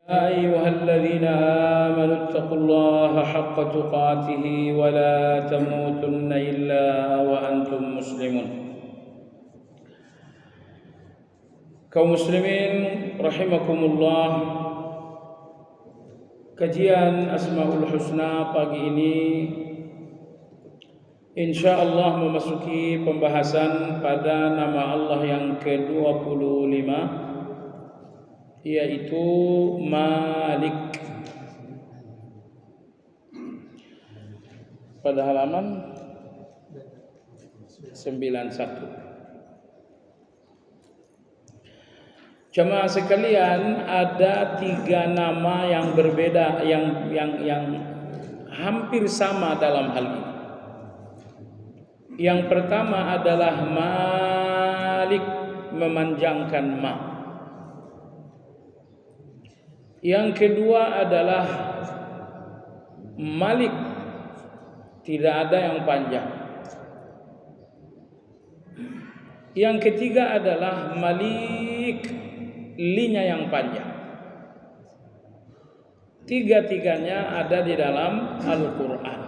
يا أيها الذين آمنوا اتقوا الله حق تقاته ولا تموتن إلا وأنتم مسلمون. Kaum muslimin rahimakumullah, kajian Asmaul Husna pagi ini insyaallah memasuki pembahasan pada nama Allah yang ke-25, yaitu Malik, pada halaman 91. Jemaah sekalian, ada 3 nama yang berbeda yang hampir sama dalam hal ini. Yang pertama adalah Malik, memanjangkan ma. Yang kedua adalah Malik, tidak ada yang panjang. Yang ketiga adalah Malik, linya yang panjang. Tiga-tiganya ada di dalam Al-Quran.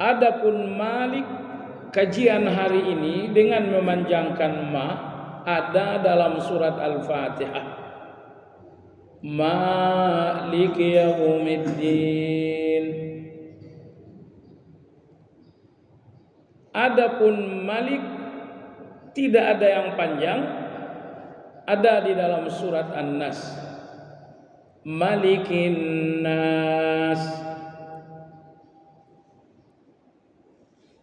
Adapun Malik, kajian hari ini dengan memanjangkan ma, ada dalam surat Al-Fatihah. Maliki yaumiddin. Adapun Malik tidak ada yang panjang, ada di dalam surat An-Nas. Malikin Nas.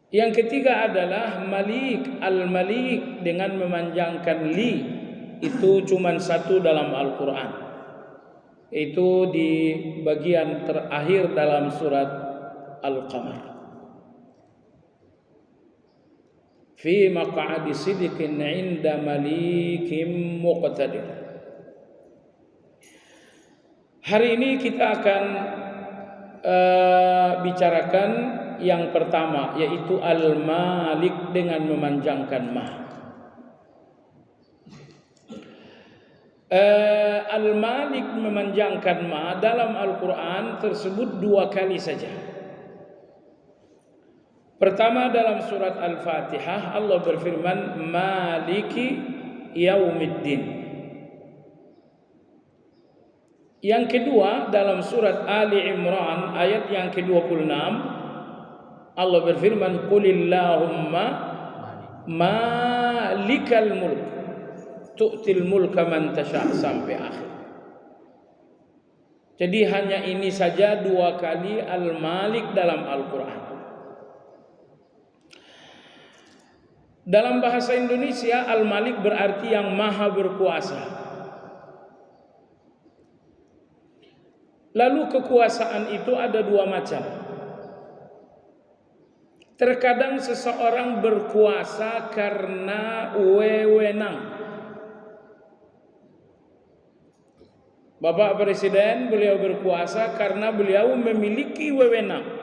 Yang ketiga adalah Malik, Al-Malik dengan memanjangkan li. Itu cuma satu dalam Al-Quran. Itu di bagian terakhir dalam surat Al-Qamar. Fi maq'adi sidqin 'inda malikim muqtadir. Hari ini kita akan bicarakan yang pertama, yaitu Al-Malik dengan memanjangkan ma. Al-Malik memanjangkan ma dalam Al-Quran tersebut 2 kali saja. Pertama dalam surat Al-Fatihah, Allah berfirman Maliki yaumiddin. Yang kedua dalam surat Ali Imran ayat yang ke-26, Allah berfirman Qulillahumma malikal mulk tu'til mulka man tasha' sampai akhir. Jadi hanya ini saja 2 kali Al-Malik dalam Al-Quran. Dalam bahasa Indonesia, Al-Malik berarti yang maha berkuasa. Lalu kekuasaan itu ada 2 macam. Terkadang seseorang berkuasa karena wewenang. Bapak Presiden, beliau berkuasa karena beliau memiliki wewenang.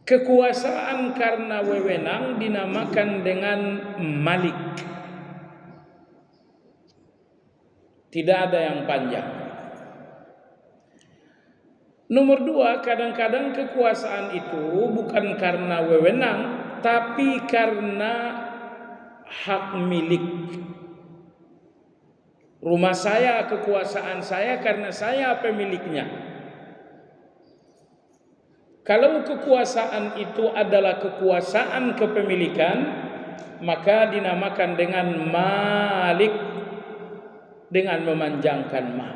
Kekuasaan karena wewenang dinamakan dengan Malik. Tidak ada yang panjang. Nomor 2, kadang-kadang kekuasaan itu bukan karena wewenang, tapi karena hak milik. Rumah saya, kekuasaan saya karena saya pemiliknya. Kalau kekuasaan itu adalah kekuasaan kepemilikan, maka dinamakan dengan Malik dengan memanjangkan ma.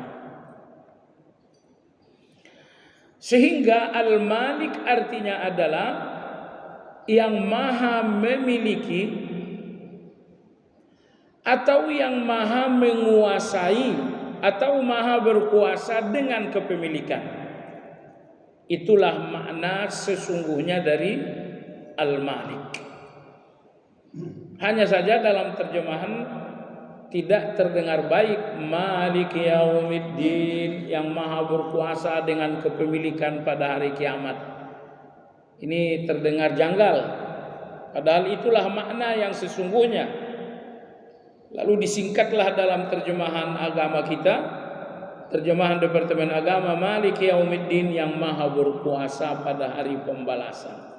Sehingga Al-Malik artinya adalah yang maha memiliki atau yang maha menguasai atau maha berkuasa dengan kepemilikan. Itulah makna sesungguhnya dari Al-Malik. Hanya saja dalam terjemahan tidak terdengar baik. Malik yaumiddin, yang maha berkuasa dengan kepemilikan pada hari kiamat. Ini terdengar janggal. Padahal itulah makna yang sesungguhnya. Lalu disingkatlah dalam terjemahan agama kita, terjemahan Departemen Agama, Maliki Yaumiddin, yang maha berkuasa pada hari pembalasan.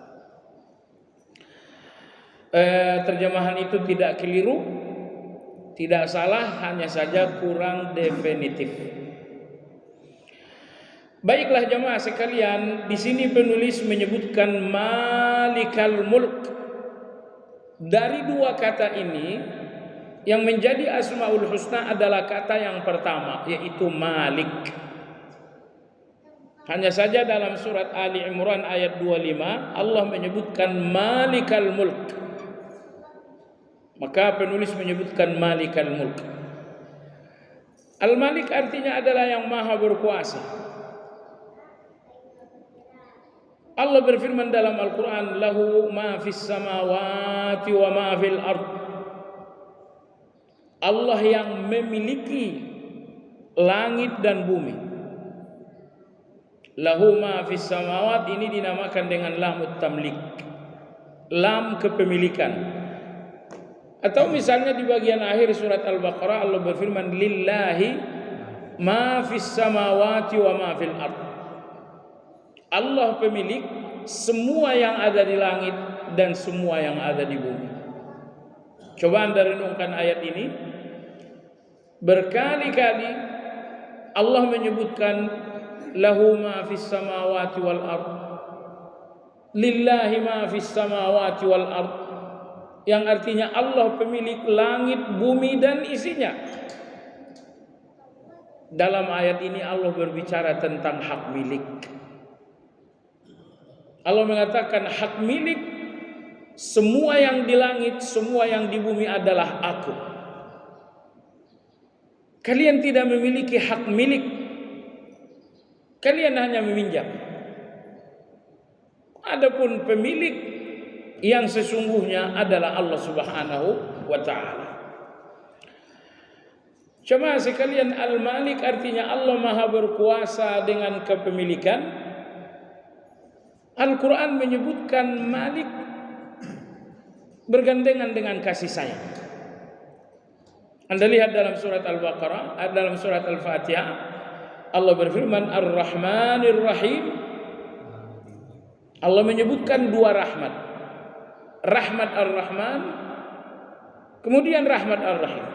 Terjemahan itu tidak keliru, tidak salah, hanya saja kurang definitif. Baiklah jemaah sekalian, di sini penulis menyebutkan Malikal Mulk. Dari dua kata ini, yang menjadi Asmaul Husna adalah kata yang pertama, yaitu Malik. Hanya saja dalam surat Ali Imran ayat 25 Allah menyebutkan Malikal Mulk. Maka penulis menyebutkan Malikal Mulk. Al-Malik artinya adalah yang maha berkuasa. Allah berfirman dalam Al-Quran, lahu ma fis samawati wa ma fil ard. Allah yang memiliki langit dan bumi. Lahu ma fis samawat ini dinamakan dengan lamut tamlik, lam kepemilikan. Atau misalnya di bagian akhir surat Al-Baqarah Allah berfirman, lillahi ma fis samawati wa ma fil ard. Allah pemilik semua yang ada di langit dan semua yang ada di bumi. Coba Anda renungkan ayat ini. Berkali-kali Allah menyebutkan lahu ma fis samawati wal ard, lillahi ma fis samawati wal ard, yang artinya Allah pemilik langit, bumi dan isinya. Dalam ayat ini Allah berbicara tentang hak milik. Allah mengatakan hak milik semua yang di langit, semua yang di bumi adalah aku. Kalian tidak memiliki hak milik. Kalian hanya meminjam. Adapun pemilik yang sesungguhnya adalah Allah Subhanahu wa ta'ala. Jemaah sekalian, Al-Malik artinya Allah maha berkuasa dengan kepemilikan. Al-Quran menyebutkan Malik bergandengan dengan kasih sayang. Anda lihat dalam surat Al-Baqarah, dalam surat Al-Fatihah, Allah berfirman Ar-Rahmanir Rahim. Allah menyebutkan dua rahmat, rahmat Ar-Rahman, kemudian rahmat Ar-Rahim.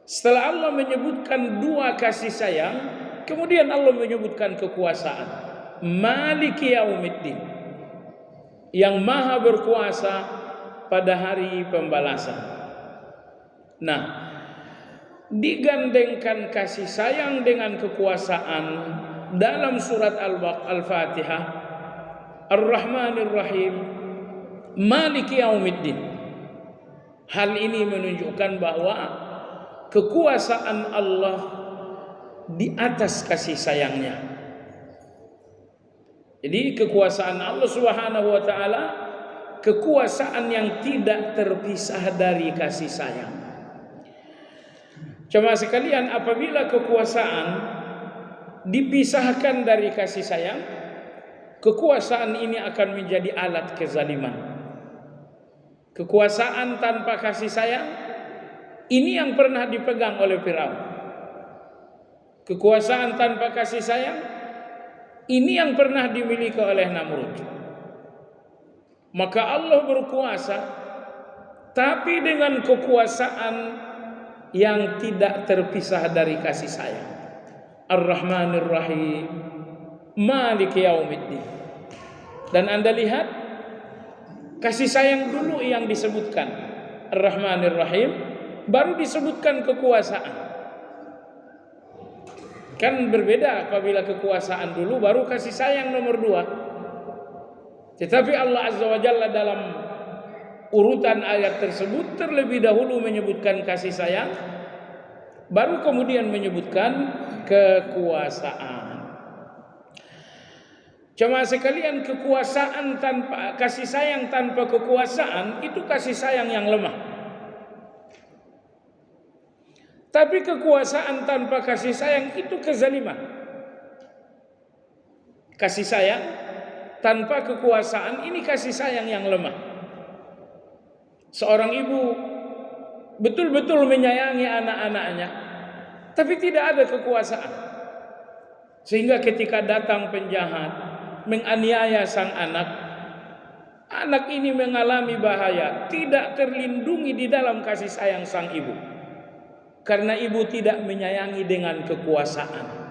Setelah Allah menyebutkan dua kasih sayang, kemudian Allah menyebutkan kekuasaan. Maliki Yaumiddin, yang maha berkuasa pada hari pembalasan. Nah, digandengkan kasih sayang dengan kekuasaan dalam surat Al-Fatihah, Ar-Rahmanir Rahim, Maliki Yaumiddin. Hal ini menunjukkan bahwa kekuasaan Allah di atas kasih sayangnya. Jadi kekuasaan Allah Subhanahu wa ta'ala, kekuasaan yang tidak terpisah dari kasih sayang. Jemaah sekalian, apabila kekuasaan dipisahkan dari kasih sayang, kekuasaan ini akan menjadi alat kezaliman. Kekuasaan tanpa kasih sayang, ini yang pernah dipegang oleh Firaun. Kekuasaan tanpa kasih sayang, ini yang pernah dimiliki oleh Namrud. Maka Allah berkuasa, tapi dengan kekuasaan yang tidak terpisah dari kasih sayang. Ar-Rahmanir Rahim, Maliki Yaumiddin. Dan Anda lihat, kasih sayang dulu yang disebutkan, Ar-Rahmanir Rahim, baru disebutkan kekuasaan. Kan berbeda apabila kekuasaan dulu baru kasih sayang nomor 2. Tetapi Allah Azza wa Jalla dalam urutan ayat tersebut terlebih dahulu menyebutkan kasih sayang, baru kemudian menyebutkan kekuasaan. Jemaah sekalian, kekuasaan tanpa kasih sayang, tanpa kekuasaan itu kasih sayang yang lemah. Tapi kekuasaan tanpa kasih sayang itu kezaliman. Kasih sayang tanpa kekuasaan ini kasih sayang yang lemah. Seorang ibu betul-betul menyayangi anak-anaknya, tapi tidak ada kekuasaan. Sehingga ketika datang penjahat menganiaya sang anak, anak ini mengalami bahaya, tidak terlindungi di dalam kasih sayang sang ibu. Karena ibu tidak menyayangi dengan kekuasaan.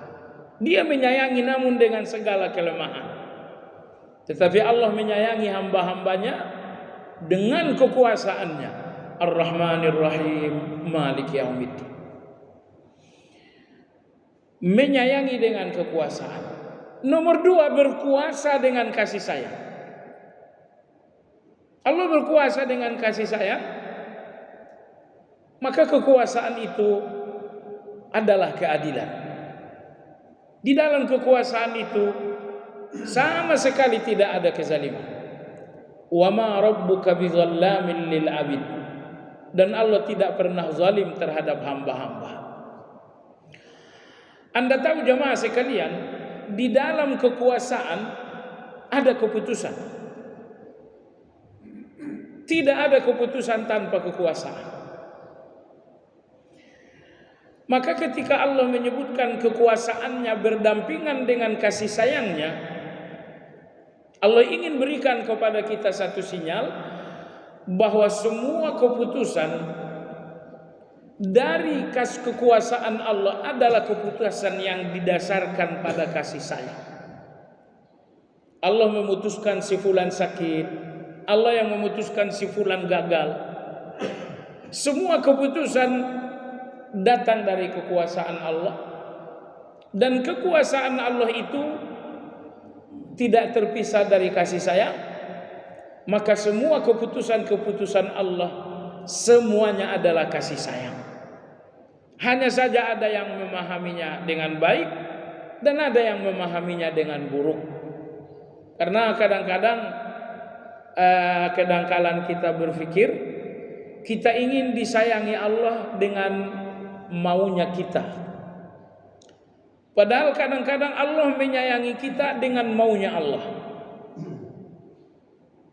Dia menyayangi namun dengan segala kelemahan. Tetapi Allah menyayangi hamba-hambanya dengan kekuasaannya. Ar-Rahmanir Rahim, Maliki Yaumiddin. Menyayangi dengan kekuasaan. Nomor 2, berkuasa dengan kasih sayang. Allah berkuasa dengan kasih sayang, maka kekuasaan itu adalah keadilan. Di dalam kekuasaan itu sama sekali tidak ada kezaliman. Wa ma rabbuka bizzallamin lil abid. Dan Allah tidak pernah zalim terhadap hamba-hamba. Anda tahu jemaah sekalian, di dalam kekuasaan ada keputusan. Tidak ada keputusan tanpa kekuasaan. Maka ketika Allah menyebutkan kekuasaannya berdampingan dengan kasih sayangnya, Allah ingin berikan kepada kita satu sinyal bahwa semua keputusan dari kekuasaan Allah adalah keputusan yang didasarkan pada kasih sayang. Allah memutuskan si fulan sakit, Allah yang memutuskan si fulan gagal. Semua keputusan datang dari kekuasaan Allah, dan kekuasaan Allah itu tidak terpisah dari kasih sayang. Maka semua keputusan-keputusan Allah semuanya adalah kasih sayang. Hanya saja ada yang memahaminya dengan baik dan ada yang memahaminya dengan buruk. Karena kadang-kadang kedangkalan kita berpikir kita ingin disayangi Allah dengan maunya kita. Padahal kadang-kadang Allah menyayangi kita dengan maunya Allah.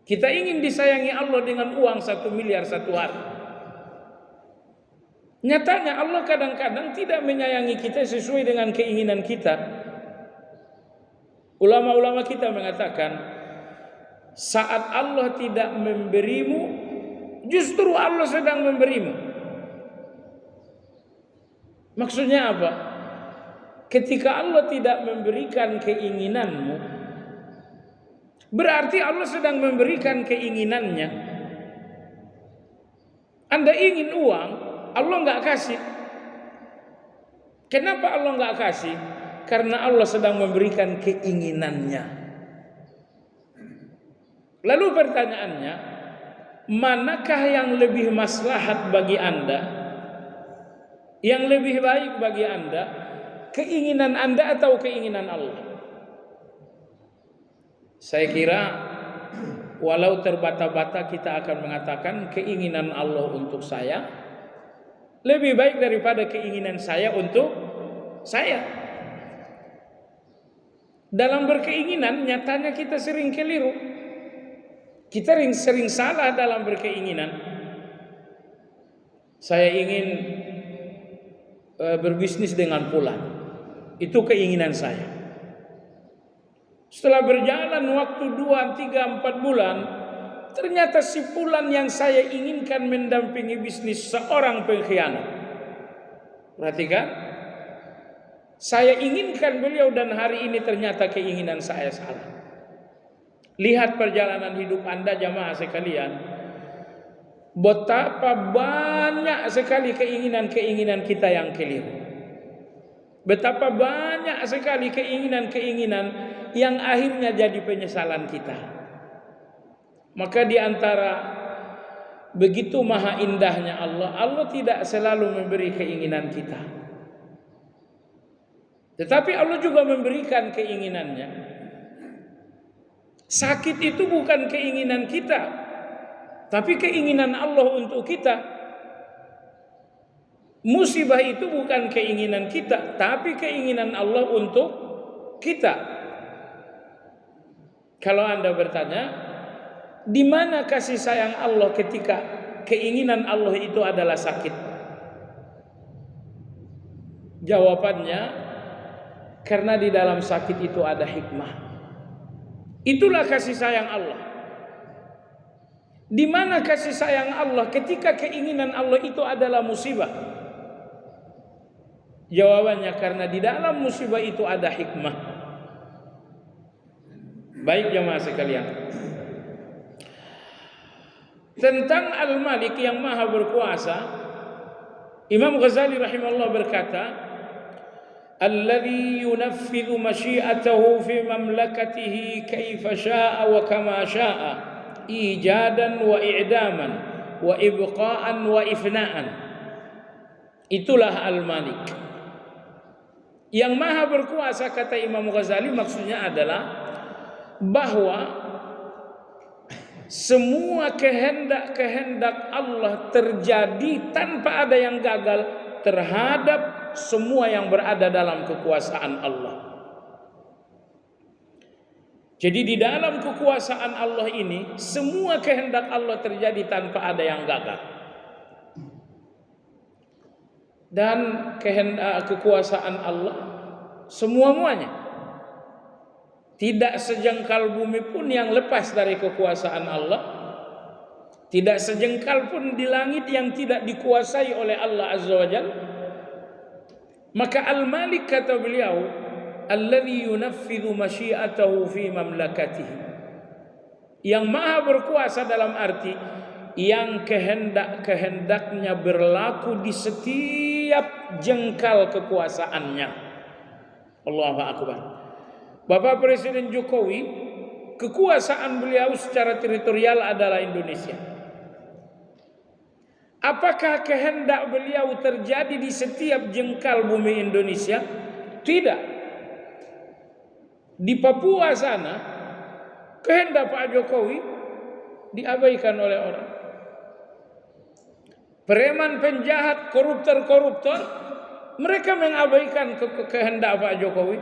Kita ingin disayangi Allah dengan uang 1 miliar satu hari. Nyatanya Allah kadang-kadang tidak menyayangi kita sesuai dengan keinginan kita. Ulama-ulama kita mengatakan, saat Allah tidak memberimu, justru Allah sedang memberimu. Maksudnya apa? Ketika Allah tidak memberikan keinginanmu, berarti Allah sedang memberikan keinginannya. Anda ingin uang, Allah nggak kasih. Kenapa Allah nggak kasih? Karena Allah sedang memberikan keinginannya. Lalu pertanyaannya, manakah yang lebih maslahat bagi Anda? Yang lebih baik bagi Anda? Keinginan Anda atau keinginan Allah? Saya kira walau terbata-bata kita akan mengatakan keinginan Allah untuk saya lebih baik daripada keinginan saya untuk saya. Dalam berkeinginan nyatanya kita sering keliru. Kita sering salah dalam berkeinginan. Saya ingin berbisnis dengan fulan. Itu keinginan saya. Setelah berjalan waktu 2, 3, 4 bulan, ternyata si fulan yang saya inginkan mendampingi bisnis seorang pengkhianat. Perhatikan, saya inginkan beliau dan hari ini ternyata keinginan saya salah. Lihat perjalanan hidup Anda jamaah sekalian. Betapa banyak sekali keinginan-keinginan kita yang keliru. Betapa banyak sekali keinginan-keinginan yang akhirnya jadi penyesalan kita. Maka di antara begitu maha indahnya Allah, Allah tidak selalu memberi keinginan kita. Tetapi Allah juga memberikan keinginannya. Sakit itu bukan keinginan kita, tapi keinginan Allah untuk kita. Musibah itu bukan keinginan kita, tapi keinginan Allah untuk kita. Kalau Anda bertanya, di mana kasih sayang Allah ketika keinginan Allah itu adalah sakit? Jawabannya, karena di dalam sakit itu ada hikmah. Itulah kasih sayang Allah. Di mana kasih sayang Allah ketika keinginan Allah itu adalah musibah? Jawabannya, karena di dalam musibah itu ada hikmah. Baik jemaah sekalian, tentang Al-Malik yang maha berkuasa, Imam Ghazali rahimahullah berkata, alladhi yunaffidhu masyiatahu fi mamlakatihi kaifa syaa wa kama syaa, ijadan wa i'daman wa ibqaan wa ifnaan. Itulah Al-Malik yang maha berkuasa, kata Imam Ghazali. Maksudnya adalah bahwa semua kehendak-kehendak Allah terjadi tanpa ada yang gagal terhadap semua yang berada dalam kekuasaan Allah. Jadi di dalam kekuasaan Allah ini, semua kehendak Allah terjadi tanpa ada yang gagal. Dan kehendak kekuasaan Allah semua-muanya, tidak sejengkal bumi pun yang lepas dari kekuasaan Allah, tidak sejengkal pun di langit yang tidak dikuasai oleh Allah Azza wa Jalla. Maka Al-Malik, kata beliau, alladhi yunaffidhu masyiatahu fi mamlakatihi, yang maha berkuasa dalam arti yang kehendak-kehendaknya berlaku di setiap jengkal kekuasaannya. Allahu Akbar. Bapak Presiden Jokowi, kekuasaan beliau secara teritorial adalah Indonesia. Apakah kehendak beliau terjadi di setiap jengkal bumi Indonesia? Tidak. Di Papua sana, kehendak Pak Jokowi diabaikan oleh orang. Preman, penjahat, koruptor, mereka mengabaikan kehendak Pak Jokowi.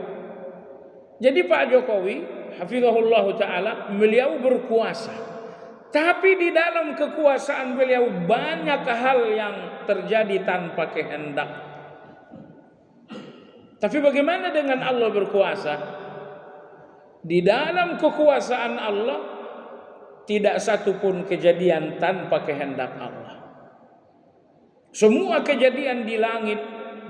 Jadi Pak Jokowi, hafizahullah ta'ala, beliau berkuasa. Tapi di dalam kekuasaan beliau banyak hal yang terjadi tanpa kehendak. Tapi bagaimana dengan Allah berkuasa? Di dalam kekuasaan Allah tidak satu pun kejadian tanpa kehendak Allah. Semua kejadian di langit,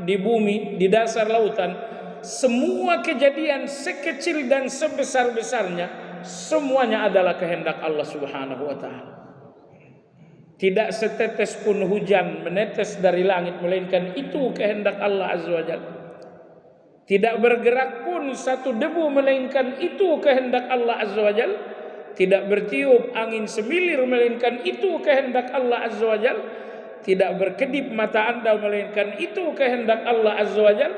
di bumi, di dasar lautan, semua kejadian sekecil dan sebesar-besarnya, semuanya adalah kehendak Allah Subhanahu wa ta'ala. Tidak setetes pun hujan menetes dari langit, melainkan itu kehendak Allah Azza wa Jalla. Tidak bergerak pun satu debu, melainkan itu kehendak Allah Azza wa Jalla. Tidak bertiup angin semilir, melainkan itu kehendak Allah Azza wa Jalla. Tidak berkedip mata Anda, melainkan itu kehendak Allah Azza wa Jalla.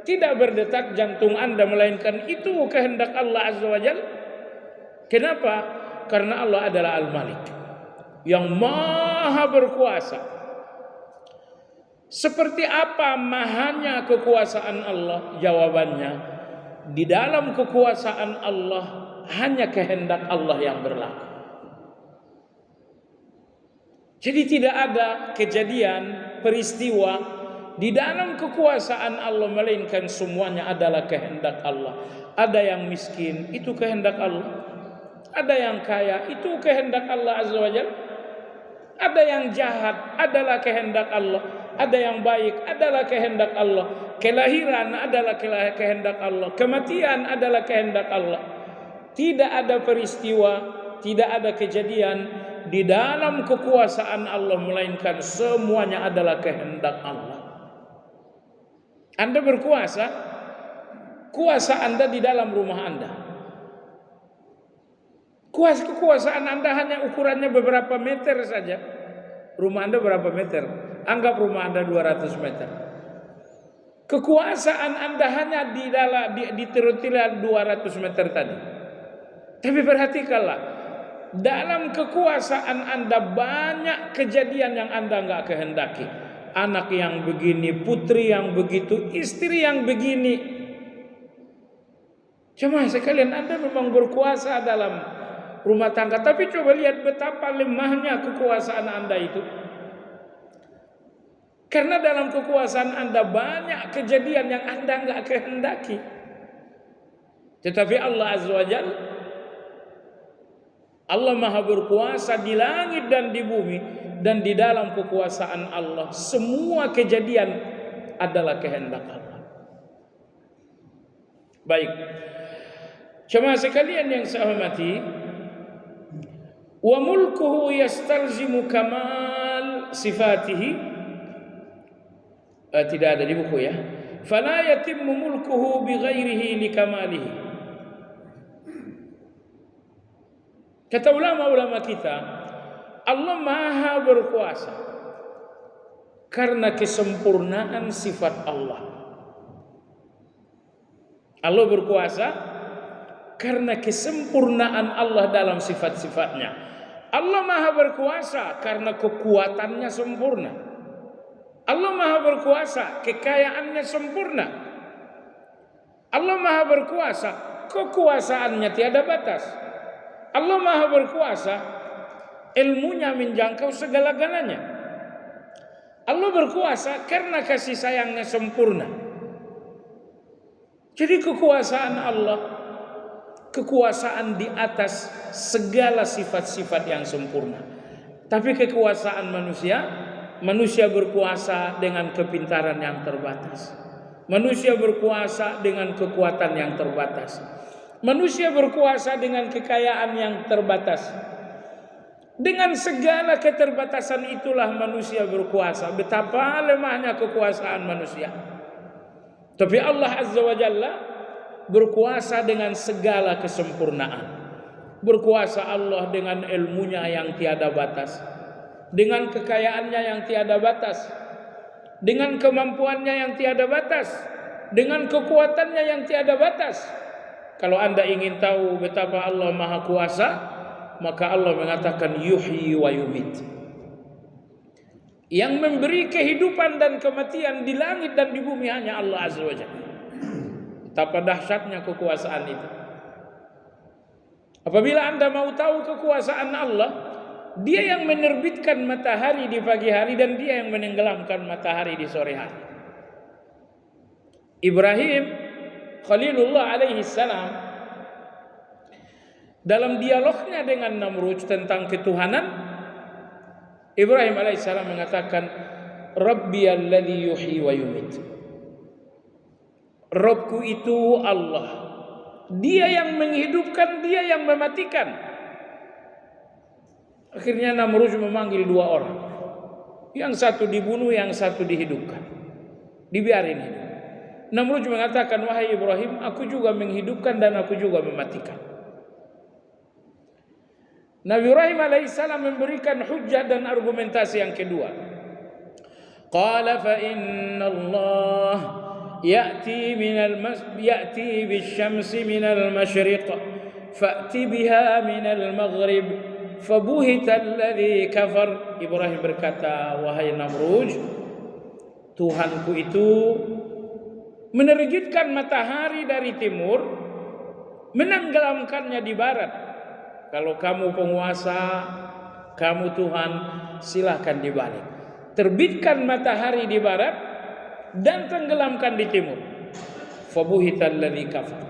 Tidak berdetak jantung Anda, melainkan itu kehendak Allah Azza wa Jalla. Kenapa? Karena Allah adalah Al-Malik yang maha berkuasa. Seperti apa mahanya kekuasaan Allah? Jawabannya, di dalam kekuasaan Allah hanya kehendak Allah yang berlaku. Jadi tidak ada kejadian, peristiwa di dalam kekuasaan Allah, melainkan semuanya adalah kehendak Allah. Ada yang miskin, itu kehendak Allah. Ada yang kaya, itu kehendak Allah Azza wa Jalla. Ada yang jahat, adalah kehendak Allah. Ada yang baik, adalah kehendak Allah. Kelahiran adalah kehendak Allah. Kematian adalah kehendak Allah. Tidak ada peristiwa, tidak ada kejadian di dalam kekuasaan Allah, melainkan semuanya adalah kehendak Allah. Anda berkuasa, kuasa Anda di dalam rumah Anda. Kekuasaan Anda hanya ukurannya beberapa meter saja. Rumah Anda berapa meter? Anggap rumah Anda 200 meter. Kekuasaan Anda hanya di teritorial 200 meter tadi. Tapi perhatikanlah, dalam kekuasaan Anda banyak kejadian yang Anda nggak kehendaki. Anak yang begini, putri yang begitu, istri yang begini. Cuma sekalian Anda memang berkuasa dalam rumah tangga. Tapi coba lihat betapa lemahnya kekuasaan Anda itu. Karena dalam kekuasaan Anda banyak kejadian yang Anda enggak kehendaki. Tetapi Allah Azza wa Jalla, Allah Maha berkuasa di langit dan di bumi, dan di dalam kekuasaan Allah semua kejadian adalah kehendak Allah. Baik, jemaah sekalian yang saya hormati, wa mulkuhu yastalzimu kamal sifatihi, tidak ada di buku ya. Fala yatimmu mulkuhu bighairihi likamalihi. Kata ulama-ulama kita, Allah Maha berkuasa karena kesempurnaan sifat Allah. Allah berkuasa karena kesempurnaan Allah dalam sifat-sifatnya. Allah Maha berkuasa karena kekuatannya sempurna. Allah Maha berkuasa, kekayaannya sempurna. Allah Maha berkuasa, kekuasaannya tiada batas. Allah Maha berkuasa, ilmunya menjangkau segala-galanya. Allah berkuasa karena kasih sayangnya sempurna. Jadi kekuasaan Allah, kekuasaan di atas segala sifat-sifat yang sempurna. Tapi kekuasaan manusia berkuasa dengan kepintaran yang terbatas. Manusia berkuasa dengan kekuatan yang terbatas. Manusia berkuasa dengan kekayaan yang terbatas. Dengan segala keterbatasan itulah manusia berkuasa. Betapa lemahnya kekuasaan manusia. Tapi Allah Azza wa Jalla berkuasa dengan segala kesempurnaan. Berkuasa Allah dengan ilmunya yang tiada batas, dengan kekayaannya yang tiada batas, dengan kemampuannya yang tiada batas, dengan kekuatannya yang tiada batas. Kalau Anda ingin tahu betapa Allah Maha Kuasa, maka Allah mengatakan yuhyi wa yumit. Yang memberi kehidupan dan kematian di langit dan di bumi hanya Allah Azza wa Jalla. Betapa dahsyatnya kekuasaan itu. Apabila Anda mau tahu kekuasaan Allah, Dia yang menerbitkan matahari di pagi hari dan Dia yang menenggelamkan matahari di sore hari. Ibrahim Khalilullah alaihi salam dalam dialognya dengan Namrud tentang ketuhanan, Ibrahim alaihi salam mengatakan, Rabbi alladhi yuhyi wa yumit. Rabbku itu Allah. Dia yang menghidupkan, Dia yang mematikan. Akhirnya Namrud memanggil dua orang. Yang satu dibunuh, yang satu dihidupkan. Dibiarin hidup. Namrud mengatakan, wahai Ibrahim, aku juga menghidupkan dan aku juga mematikan. Nabi Ibrahim alaihissalam memberikan hujjah dan argumentasi yang kedua. Qala fa inna Allah ya'ti bisyamsi minal masyriq fa'ti biha minal maghrib fabuhita alladhi kafar. Ibrahim berkata, wahai Namrud, Tuhanku itu menerbitkan matahari dari timur, menenggelamkannya di barat. Kalau kamu penguasa, kamu Tuhan, silahkan dibalik. Terbitkan matahari di barat dan tenggelamkan di timur. Fabuhital ladzi kafar.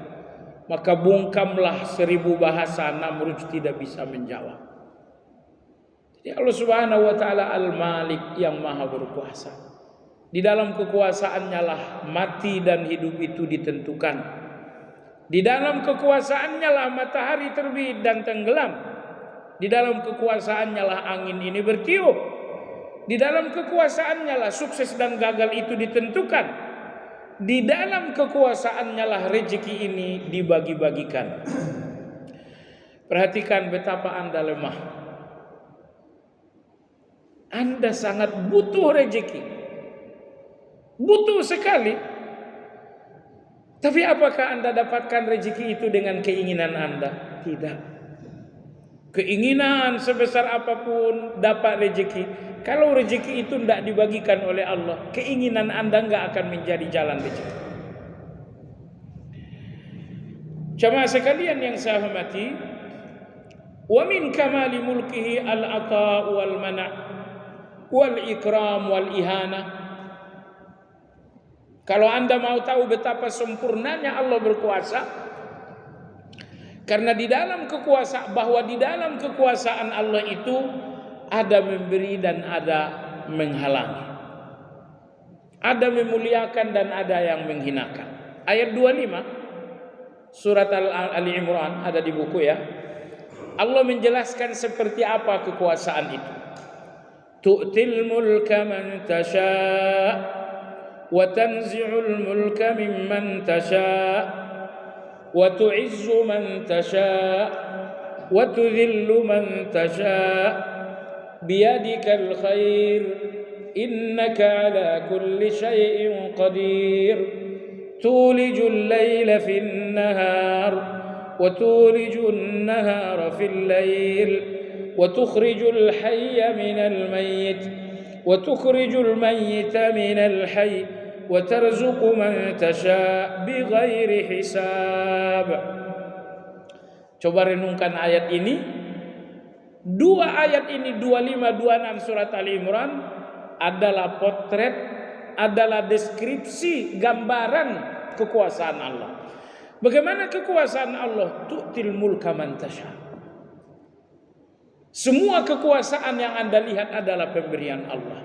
Maka bungkamlah 1000 bahasa, Namrud tidak bisa menjawab. Jadi Allah Subhanahu wa taala Al-Malik yang Maha berkuasa. Di dalam kekuasaannya lah mati dan hidup itu ditentukan. Di dalam kekuasaannya lah matahari terbit dan tenggelam. Di dalam kekuasaannya lah angin ini bertiup. Di dalam kekuasaannya lah sukses dan gagal itu ditentukan. Di dalam kekuasaannya lah rezeki ini dibagi-bagikan. Perhatikan betapa Anda lemah. Anda sangat butuh rezeki. Butuh sekali. Tapi apakah Anda dapatkan rezeki itu dengan keinginan Anda? Tidak. Keinginan sebesar apapun dapat rezeki. Kalau rezeki itu tidak dibagikan oleh Allah, keinginan Anda enggak akan menjadi jalan rezeki. Jamaah sekalian yang saya hormati, Wa min kamali mulkihi al-ata' wal mana' wal ikram wal ihana. Kalau Anda mau tahu betapa sempurnanya Allah berkuasa, karena di dalam kekuasaan Allah itu ada memberi dan ada menghalangi, ada memuliakan dan ada yang menghinakan. Ayat 25 surat Ali Imran, ada di buku ya. Allah menjelaskan seperti apa kekuasaan itu. Tu'til mulka man tasha' wa tanzi'ul mulka mimman tasha' wa tu'izzu man tasha' wa tudhillu man tasha' biyadikal khair innaka ala kulli syai'in qadir tulijul laila fin nahar wa tulijun nahara fil lail wa tukhrijul hayya minal mayyit wa tukhrijul mayyita minal hayy wa tarzuqu man tasha' bighairi hisab. Coba renungkan ayat ini. Dua ayat ini 25 26 surat Ali Imran adalah potret, adalah deskripsi, gambaran kekuasaan Allah. Bagaimana kekuasaan Allah? Tu'til mulka man tasha'. Semua kekuasaan yang Anda lihat adalah pemberian Allah.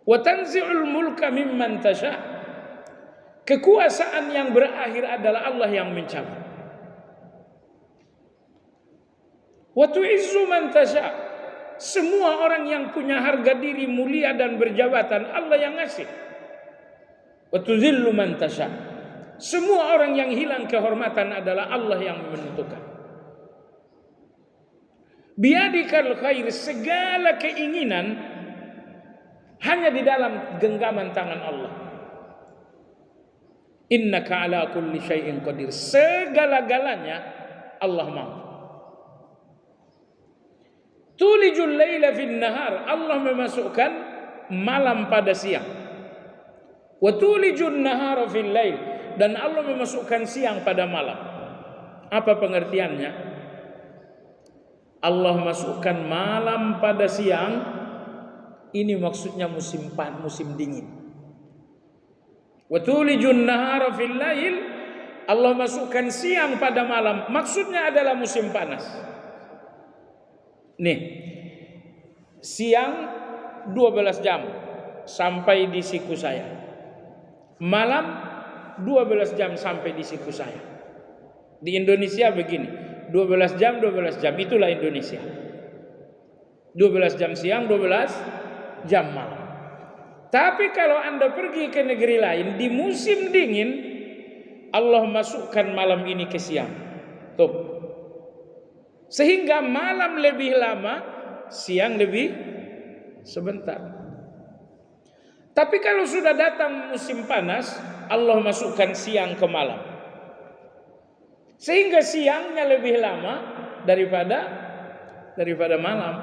Wa tanzi'ul mulka mimman tasha'. Kekuasaan yang berakhir adalah Allah yang mencabut. Wa tu'izzu man tasha'. Semua orang yang punya harga diri mulia dan berjabatan Allah yang ngasih. Wa tudhillu man tasha'. Semua orang yang hilang kehormatan adalah Allah yang menentukan. Biyadikal khair, segala keinginan hanya di dalam genggaman tangan Allah. Innaka ala kulli syai'in qadir. Segala-galanya Allah mampu. Tulijul laila fin nahar, Allah memasukkan malam pada siang. Wa tulijun nahara fil lail, dan Allah memasukkan siang pada malam. Apa pengertiannya? Allah masukkan malam pada siang, ini maksudnya musim dingin. Wa tulijun nahara fil lail, Allah masukkan siang pada malam, maksudnya adalah musim panas. Nih, siang 12 jam sampai di siku saya. Malam 12 jam sampai di siku saya. Di Indonesia begini, 12 jam, itulah Indonesia. 12 jam siang, 12 jam malam. Tapi kalau Anda pergi ke negeri lain, di musim dingin, Allah masukkan malam ini ke siang. Tuh. Sehingga malam lebih lama, siang lebih sebentar. Tapi kalau sudah datang musim panas, Allah masukkan siang ke malam. Sehingga siangnya lebih lama daripada malam.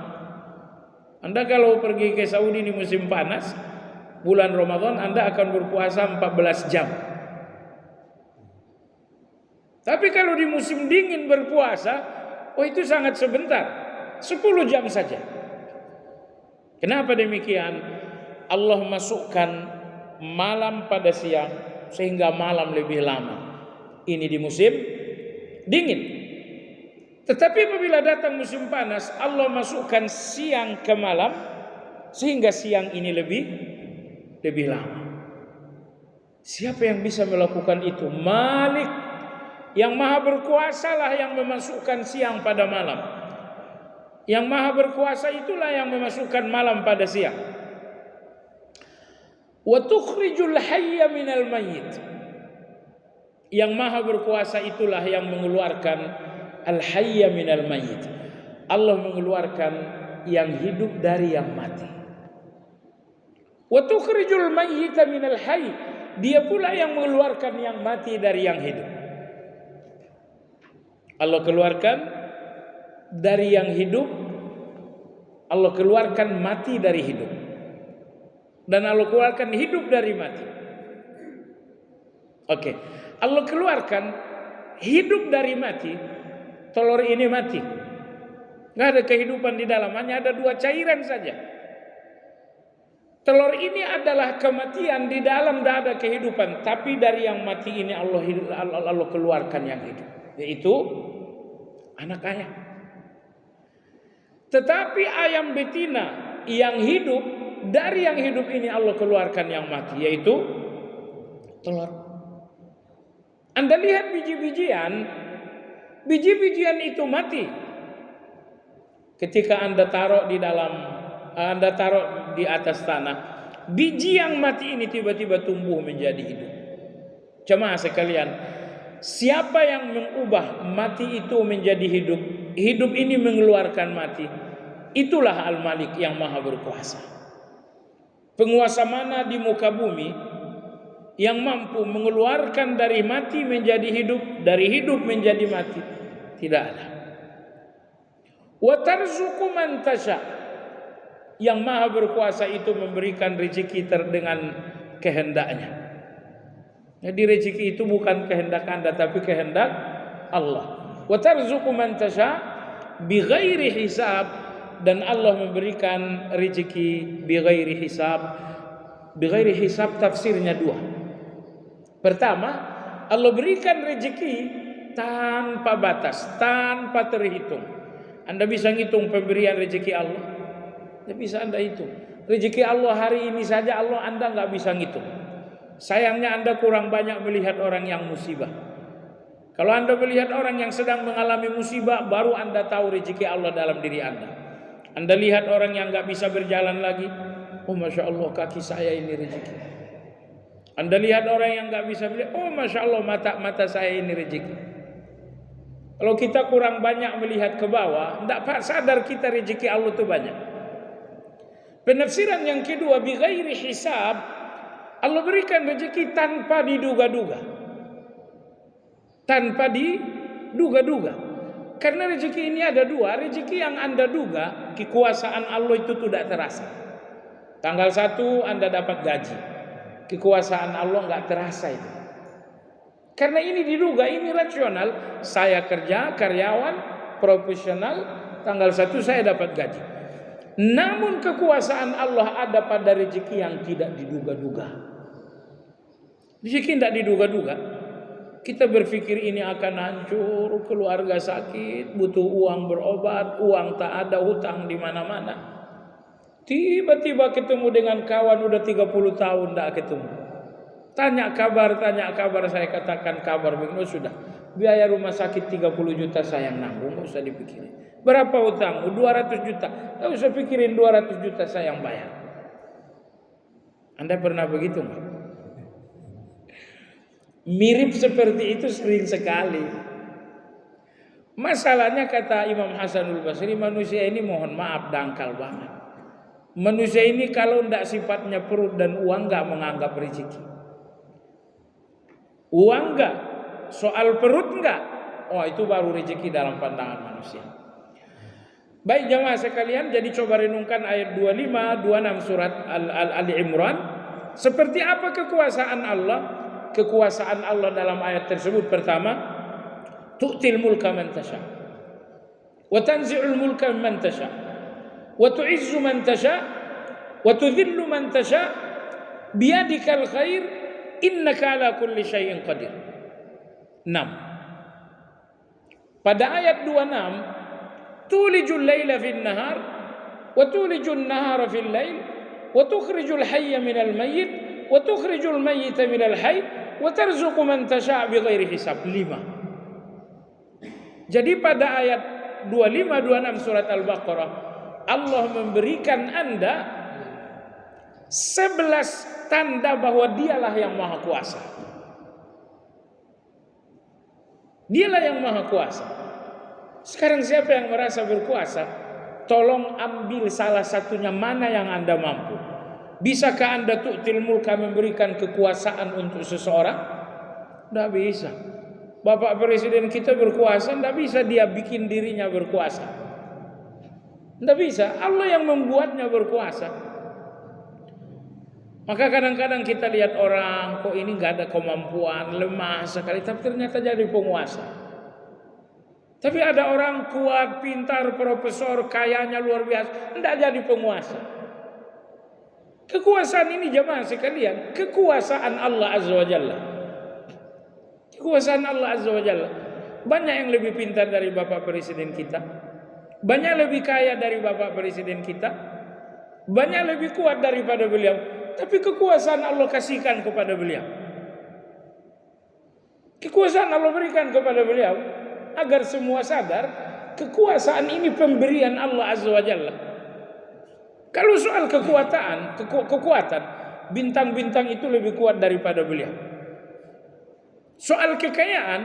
Anda kalau pergi ke Saudi di musim panas, bulan Ramadan, Anda akan berpuasa 14 jam. Tapi kalau di musim dingin berpuasa, itu sangat sebentar, 10 jam saja. Kenapa demikian? Allah masukkan malam pada siang sehingga malam lebih lama. Ini di musim dingin. Tetapi apabila datang musim panas, Allah masukkan siang ke malam sehingga siang ini lebih lama. Siapa yang bisa melakukan itu? Malik, yang maha berkuasa lah yang memasukkan siang pada malam. Yang maha berkuasa itulah yang memasukkan malam pada siang. Wa tukhrijul hayya minal mayyit. Yang maha berkuasa itulah yang mengeluarkan al-hayya minal mayyit. Allah mengeluarkan yang hidup dari yang mati. Wa tukhrijul mayyita minal hayy. Dia pula yang mengeluarkan yang mati dari yang hidup. Allah keluarkan dari yang hidup, Allah keluarkan mati dari hidup. Dan Allah keluarkan hidup dari mati. Oke. Allah keluarkan hidup dari mati, telur ini mati. Nggak ada kehidupan di dalam, hanya ada 2 cairan saja. Telur ini adalah kematian, di dalam tidak ada kehidupan. Tapi dari yang mati ini Allah keluarkan yang hidup, yaitu anak ayam. Tetapi ayam betina yang hidup, dari yang hidup ini Allah keluarkan yang mati, yaitu telur. Anda lihat biji-bijian itu mati ketika Anda taruh di atas tanah. Biji yang mati ini tiba-tiba tumbuh menjadi hidup. Jemaah sekalian, siapa yang mengubah mati itu menjadi hidup, hidup ini mengeluarkan mati, itulah Al-Malik yang maha berkuasa. Penguasa mana di muka bumi yang mampu mengeluarkan dari mati menjadi hidup, dari hidup menjadi mati? Tidak ada. Wa tarzuqu man tasha, yang maha berkuasa itu memberikan rezeki dengan kehendaknya. Jadi rezeki itu bukan kehendak Anda, tapi kehendak Allah. Wa tarzuqu man tasha bighairi hisab, dan Allah memberikan rezeki bighairi hisab. Bighairi hisab tafsirnya 2. Pertama, Allah berikan rezeki tanpa batas, tanpa terhitung. Anda bisa ngitung pemberian rezeki Allah? Tidak bisa Anda hitung. Rezeki Allah hari ini saja Anda nggak bisa ngitung. Sayangnya Anda kurang banyak melihat orang yang musibah. Kalau Anda melihat orang yang sedang mengalami musibah, baru Anda tahu rezeki Allah dalam diri Anda. Anda lihat orang yang nggak bisa berjalan lagi, oh Masya Allah kaki saya ini rezeki. Anda lihat orang yang nggak bisa melihat, oh Masya Allah mata saya ini rezeki. Kalau kita kurang banyak melihat ke bawah, tidak sadar kita rezeki Allah itu banyak. Penafsiran yang kedua, bighairi hisab, Allah berikan rezeki tanpa diduga-duga. Tanpa diduga-duga. Karena rezeki ini ada 2. Rezeki yang Anda duga, kekuasaan Allah itu tidak terasa. Tanggal 1 Anda dapat gaji, kekuasaan Allah nggak terasa itu. Karena ini diduga, ini rasional. Saya kerja, karyawan, profesional, tanggal 1 saya dapat gaji. Namun kekuasaan Allah ada pada rezeki yang tidak diduga-duga. Rezeki tidak diduga-duga. Kita berpikir ini akan hancur, keluarga sakit, butuh uang berobat, uang tak ada, hutang di mana-mana. Tiba-tiba ketemu dengan kawan udah 30 tahun tidak ketemu. Tanya kabar, saya katakan kabar begini, sudah. Biaya rumah sakit 30 juta saya yang nanggung, enggak usah dipikirin. Berapa hutang? 200 juta. Enggak usah pikirin, 200 juta saya yang bayar. Anda pernah begitu enggak? Mirip seperti itu sering sekali. Masalahnya kata Imam Hasanul Basri, manusia ini mohon maaf dangkal banget. Manusia ini kalau tidak sifatnya perut dan uang enggak menganggap rezeki. Uang enggak, soal perut enggak, oh itu baru rezeki dalam pandangan manusia. Baik jamaah sekalian, jadi coba renungkan ayat 25, 26 surat Ali Imran. Seperti apa kekuasaan Allah? Kekuasaan Allah dalam ayat tersebut pertama, tu'til mulka man tasha, wa tanzi'ul mulka man tasha, wa tu'izzu man tasha, wa tudhillu man tasha, biyadikal khair, innaka ala kulli syai'in qadir. 6. Pada ayat 26, tulijul laila fil nahar wa tulijul nahara fil lail wa tukhrijul hayya minal mayyit wa tukhrijul mayyita minal hayy wa tarzuqu man tasha' bighairi hisab. 5. Jadi pada ayat 25 26 surat Al-Baqarah, Allah memberikan Anda 11 tanda bahwa dialah yang maha kuasa. Dialah yang maha kuasa. Sekarang siapa yang merasa berkuasa? Tolong ambil salah satunya, mana yang Anda mampu. Bisakah Anda tu'til mulka, memberikan kekuasaan untuk seseorang? Tidak bisa. Bapak Presiden kita berkuasa, tidak bisa dia bikin dirinya berkuasa. Tidak bisa, Allah yang membuatnya berkuasa. Maka kadang-kadang kita lihat orang, kok ini gak ada kemampuan, lemah sekali, tapi ternyata jadi penguasa. Tapi ada orang kuat, pintar, profesor, kayanya luar biasa, tidak jadi penguasa. Kekuasaan ini jemaah sekalian, kekuasaan Allah Azza wa Jalla. Kekuasaan Allah Azza wa Jalla. Banyak yang lebih pintar dari Bapak Presiden kita. Banyak lebih kaya dari Bapak Presiden kita. Banyak lebih kuat daripada beliau. Tapi kekuasaan Allah kasihkan kepada beliau. Kekuasaan Allah berikan kepada beliau agar semua sadar kekuasaan ini pemberian Allah Azza wa Jalla. Kalau soal kekuatan, bintang-bintang itu lebih kuat daripada beliau. Soal kekayaan,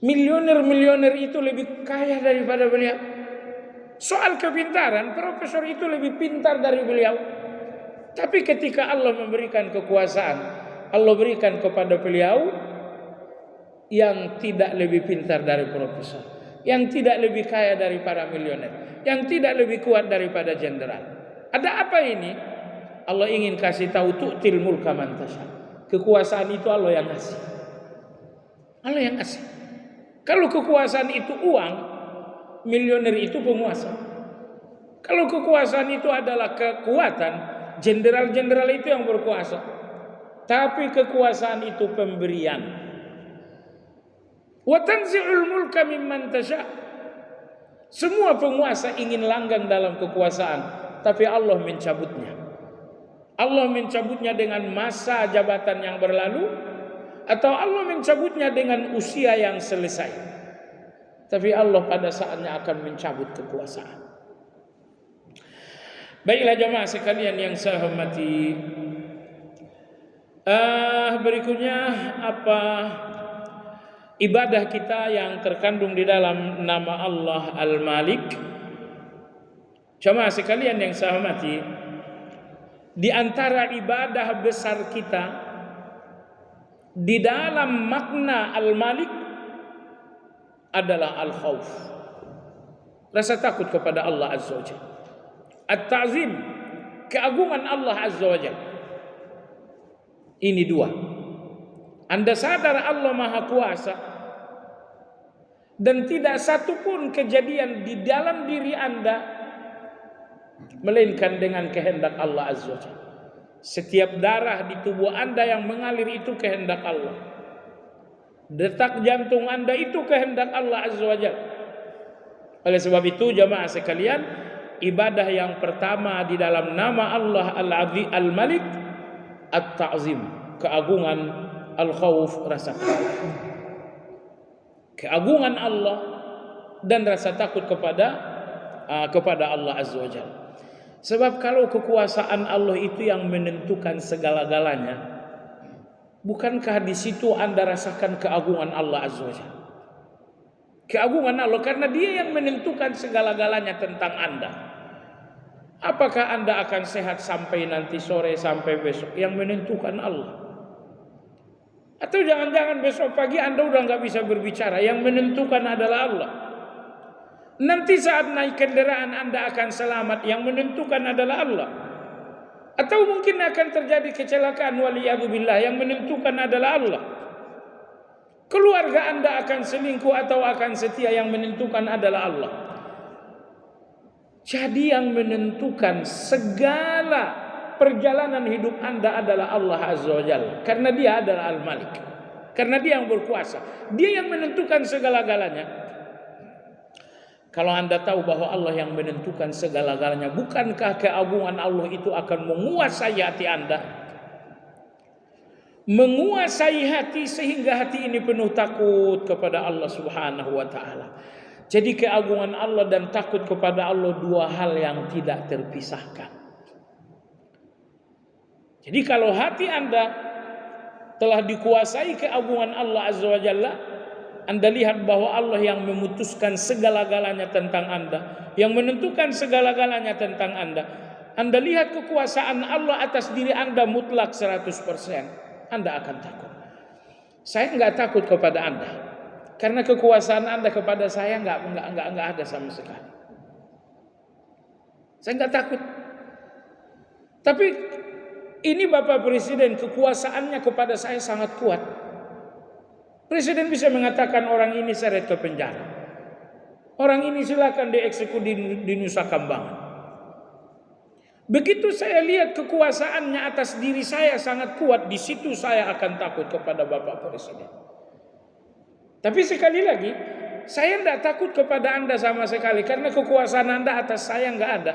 milioner itu lebih kaya daripada beliau. Soal kepintaran, profesor itu lebih pintar dari beliau. Tapi ketika Allah memberikan kekuasaan, Allah berikan kepada beliau yang tidak lebih pintar dari profesor, yang tidak lebih kaya daripada milioner, yang tidak lebih kuat daripada jenderal. Ada apa ini? Allah ingin kasih tahu tu'til mulka man tasha. Kekuasaan itu Allah yang ngasih. Allah yang ngasih. Kalau kekuasaan itu uang, milioner itu penguasa. Kalau kekuasaan itu adalah kekuatan, jenderal-jenderal itu yang berkuasa. Tapi kekuasaan itu pemberian. Wa tanzi'ul mulka mimman tasha. Semua penguasa ingin langgang dalam kekuasaan, tapi Allah mencabutnya. Allah mencabutnya dengan masa jabatan yang berlalu, atau Allah mencabutnya dengan usia yang selesai. Tapi Allah pada saatnya akan mencabut kekuasaan. Baiklah jemaah sekalian yang saya hormati, berikutnya apa ibadah kita yang terkandung di dalam nama Allah Al-Malik. Jemaah sekalian yang saya hormati, di antara ibadah besar kita di dalam makna Al-Malik adalah al-khauf, rasa takut kepada Allah Azza wa Jalla. At-ta'zim, keagungan Allah Azza wa Jalla. Ini dua. Anda sadar Allah Maha Kuasa, dan tidak satu pun kejadian di dalam diri Anda melainkan dengan kehendak Allah Azza wa Jalla. Setiap darah di tubuh Anda yang mengalir itu kehendak Allah. Detak jantung Anda itu kehendak Allah Azza wa Jalla. Oleh sebab itu jemaah sekalian, ibadah yang pertama di dalam nama Allah Al-Malik at-ta'zim, keagungan, al-khauf, rasa takut. Keagungan Allah dan rasa takut kepada Allah Azza wa Jalla. Sebab kalau kekuasaan Allah itu yang menentukan segala-galanya, bukankah di situ Anda rasakan keagungan Allah Azza wa Jalla? Keagungan Allah karena Dia yang menentukan segala-galanya tentang Anda. Apakah Anda akan sehat sampai nanti sore, sampai besok? Yang menentukan Allah. Atau jangan-jangan besok pagi Anda udah nggak bisa berbicara? Yang menentukan adalah Allah. Nanti saat naik kendaraan Anda akan selamat, yang menentukan adalah Allah. Atau mungkin akan terjadi kecelakaan, waliyadzubillah, yang menentukan adalah Allah. Keluarga Anda akan selingkuh atau akan setia, yang menentukan adalah Allah. Jadi yang menentukan segala perjalanan hidup Anda adalah Allah Azza wa Jalla. Karena Dia adalah Al-Malik. Karena Dia yang berkuasa. Dia yang menentukan segala-galanya. Kalau Anda tahu bahwa Allah yang menentukan segala-galanya, bukankah keagungan Allah itu akan menguasai hati Anda? Menguasai hati sehingga hati ini penuh takut kepada Allah Subhanahu wa ta'ala. Jadi keagungan Allah dan takut kepada Allah dua hal yang tidak terpisahkan. Jadi kalau hati Anda telah dikuasai keagungan Allah Azza wa Jalla, Anda lihat bahwa Allah yang memutuskan segala-galanya tentang Anda, yang menentukan segala-galanya tentang Anda. Anda lihat kekuasaan Allah atas diri Anda mutlak 100%. Anda akan takut. Saya nggak takut kepada Anda, karena kekuasaan Anda kepada saya nggak ada sama sekali. Saya nggak takut. Tapi ini Bapak Presiden, kekuasaannya kepada saya sangat kuat. Presiden bisa mengatakan orang ini seret ke penjara. Orang ini silakan dieksekusi di Nusa Kambangan. Begitu saya lihat kekuasaannya atas diri saya sangat kuat, di situ saya akan takut kepada Bapak Presiden. Tapi sekali lagi, saya tidak takut kepada Anda sama sekali, karena kekuasaan Anda atas saya nggak ada.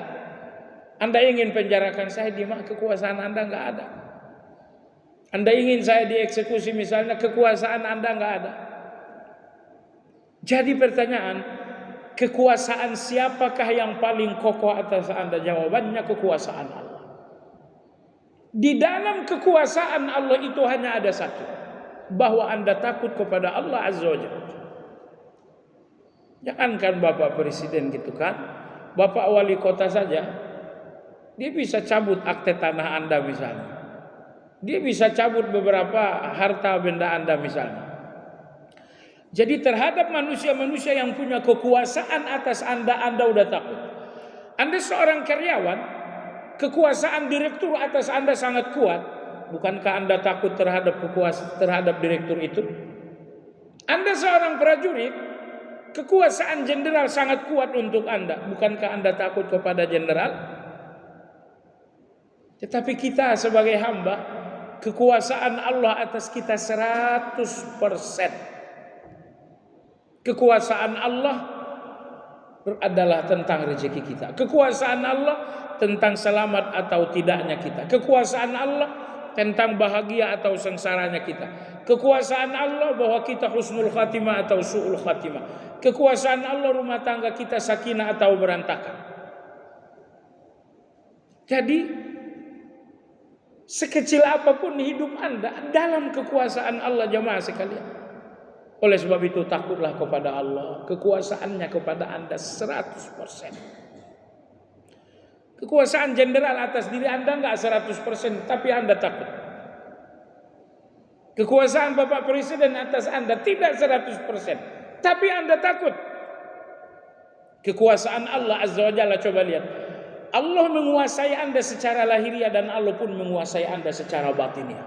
Anda ingin penjarakan saya, di mana kekuasaan Anda nggak ada. Anda ingin saya dieksekusi misalnya, kekuasaan Anda nggak ada. Jadi pertanyaan, kekuasaan siapakah yang paling kokoh atas Anda? Jawabannya kekuasaan Allah. Di dalam kekuasaan Allah itu hanya ada satu, bahwa Anda takut kepada Allah Azza wa Jalla. Jangankan Bapak Presiden gitu kan, Bapak Wali Kota saja, dia bisa cabut akte tanah Anda misalnya. Dia bisa cabut beberapa harta benda Anda misalnya. Jadi terhadap manusia-manusia yang punya kekuasaan atas Anda udah takut. Anda seorang karyawan, kekuasaan direktur atas Anda sangat kuat. Bukankah Anda takut terhadap terhadap direktur itu? Anda seorang prajurit, kekuasaan jenderal sangat kuat untuk Anda. Bukankah Anda takut kepada jenderal? Tetapi kita sebagai hamba, kekuasaan Allah atas kita 100%. Kekuasaan Allah adalah tentang rezeki kita. Kekuasaan Allah tentang selamat atau tidaknya kita. Kekuasaan Allah tentang bahagia atau sengsaranya kita. Kekuasaan Allah bahwa kita husnul khatimah atau su'ul khatimah. Kekuasaan Allah rumah tangga kita sakinah atau berantakan. Jadi sekecil apapun hidup Anda dalam kekuasaan Allah, jamaah sekalian. Oleh sebab itu takutlah kepada Allah. Kekuasaannya kepada Anda 100%. Kekuasaan jenderal atas diri Anda enggak 100%, tapi Anda takut. Kekuasaan Bapak Presiden atas Anda tidak 100%, tapi Anda takut. Kekuasaan Allah Azza wa Jalla, coba lihat. Allah menguasai Anda secara lahiriah dan Allah pun menguasai Anda secara batiniah.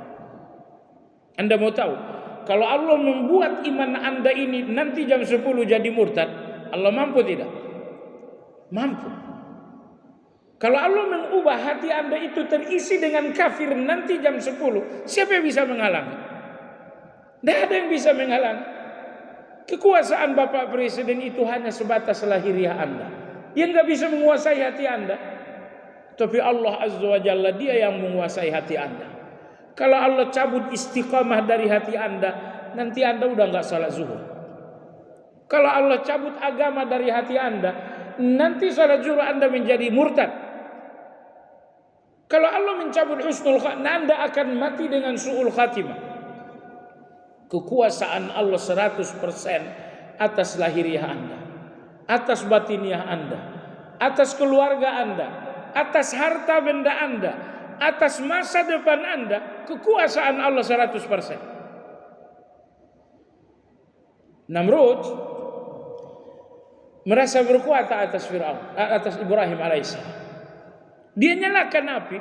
Anda mau tahu, kalau Allah membuat iman Anda ini nanti jam 10 jadi murtad, Allah mampu tidak? Mampu. Kalau Allah mengubah hati Anda itu terisi dengan kafir nanti jam 10, siapa yang bisa menghalangi? Tidak ada yang bisa menghalangi. Kekuasaan Bapak Presiden itu hanya sebatas lahiriah Anda, yang nggak bisa menguasai hati Anda. Tapi Allah Azza wa Jalla, dia yang menguasai hati Anda. Kalau Allah cabut istiqamah dari hati Anda, nanti Anda udah nggak salat zuhur. Kalau Allah cabut agama dari hati Anda, nanti salat zuhur Anda menjadi murtad. Kalau Allah mencabut husnul khatimah, Anda akan mati dengan su'ul khatimah. Kekuasaan Allah 100% atas lahiriah Anda, atas batiniah Anda, atas keluarga Anda, atas harta benda Anda, atas masa depan Anda. Kekuasaan Allah 100%. Namrud merasa berkuasa atas Fir'aun, atas Ibrahim alaihissalam. Dia nyalakan api,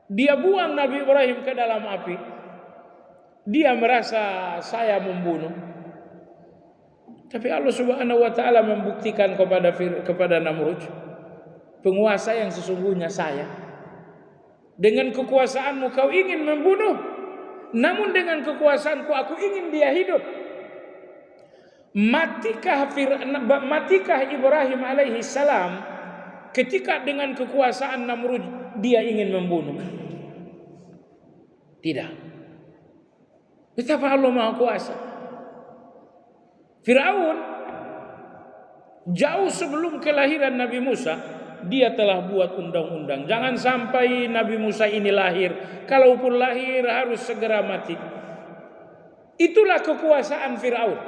dia buang Nabi Ibrahim ke dalam api. Dia merasa saya membunuh. Tapi Allah Subhanahu wa taala membuktikan kepada Namrud, penguasa yang sesungguhnya saya. Dengan kekuasaanmu kau ingin membunuh, namun dengan kekuasaanku aku ingin dia hidup. Matikah Ibrahim alaihi salam ketika dengan kekuasaan Namrud dia ingin membunuh? Tidak. Betapa Allah Maha Kuasa. Fir'aun jauh sebelum kelahiran Nabi Musa, dia telah buat undang-undang. Jangan sampai Nabi Musa ini lahir. Kalaupun lahir harus segera mati. Itulah kekuasaan Fir'aun.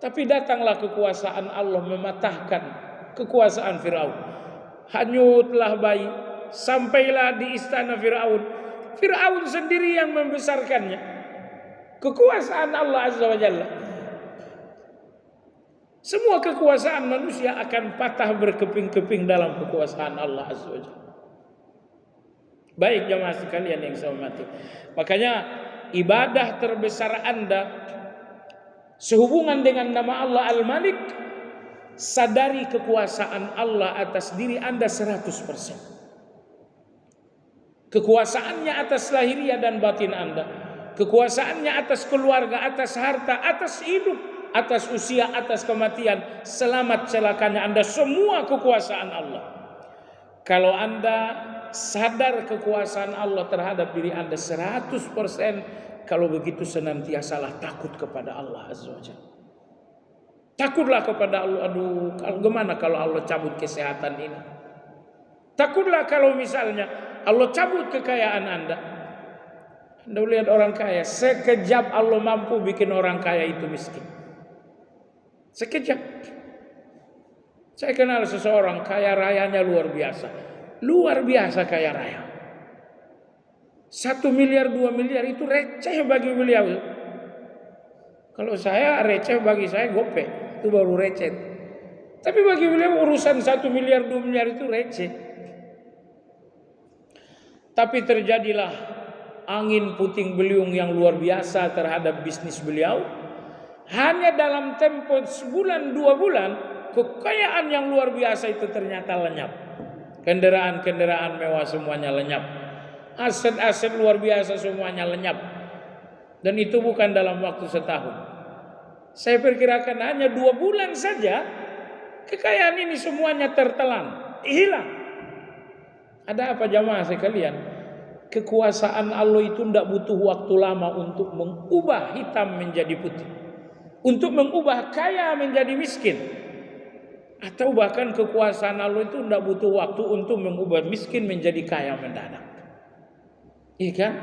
Tapi datanglah kekuasaan Allah mematahkan kekuasaan Fir'aun. Hanyutlah bayi, sampailah di istana Fir'aun. Fir'aun sendiri yang membesarkannya. Kekuasaan Allah Azza wa Jalla. Semua kekuasaan manusia akan patah berkeping-keping dalam kekuasaan Allah Azza wa Jalla. Baik jamaah sekalian yang saya hormati. Makanya ibadah terbesar Anda sehubungan dengan nama Allah Al-Malik, sadari kekuasaan Allah atas diri Anda 100%. Kekuasaannya atas lahiriah dan batin Anda, kekuasaannya atas keluarga, atas harta, atas hidup, atas usia, atas kematian, selamat celakanya Anda, semua kekuasaan Allah. Kalau Anda sadar kekuasaan Allah terhadap diri Anda 100%, kalau begitu senantiasalah takut kepada Allah Azza wa Jalla. Takutlah kepada Allah. Aduh, gimana kalau Allah cabut kesehatan ini? Takutlah kalau misalnya Allah cabut kekayaan Anda. Anda lihat orang kaya, sekejap Allah mampu bikin orang kaya itu miskin. Sekejap. Saya kenal seseorang kaya rayanya luar biasa. Luar biasa kaya raya. 1 miliar 2 miliar itu receh bagi beliau. Kalau saya receh, bagi saya gope, itu baru receh. Tapi bagi beliau urusan 1 miliar 2 miliar itu receh. Tapi terjadilah angin puting beliung yang luar biasa terhadap bisnis beliau. Hanya dalam tempo sebulan 2 bulan, kekayaan yang luar biasa itu ternyata lenyap. Kendaraan-kendaraan mewah semuanya lenyap. Aset-aset luar biasa semuanya lenyap. Dan itu bukan dalam waktu setahun. Saya perkirakan hanya 2 bulan saja kekayaan ini semuanya tertelan, hilang. Ada apa jamaah sekalian? Kekuasaan Allah itu tidak butuh waktu lama untuk mengubah hitam menjadi putih, untuk mengubah kaya menjadi miskin, atau bahkan kekuasaan Allah itu tidak butuh waktu untuk mengubah miskin menjadi kaya mendadak. Iya kan?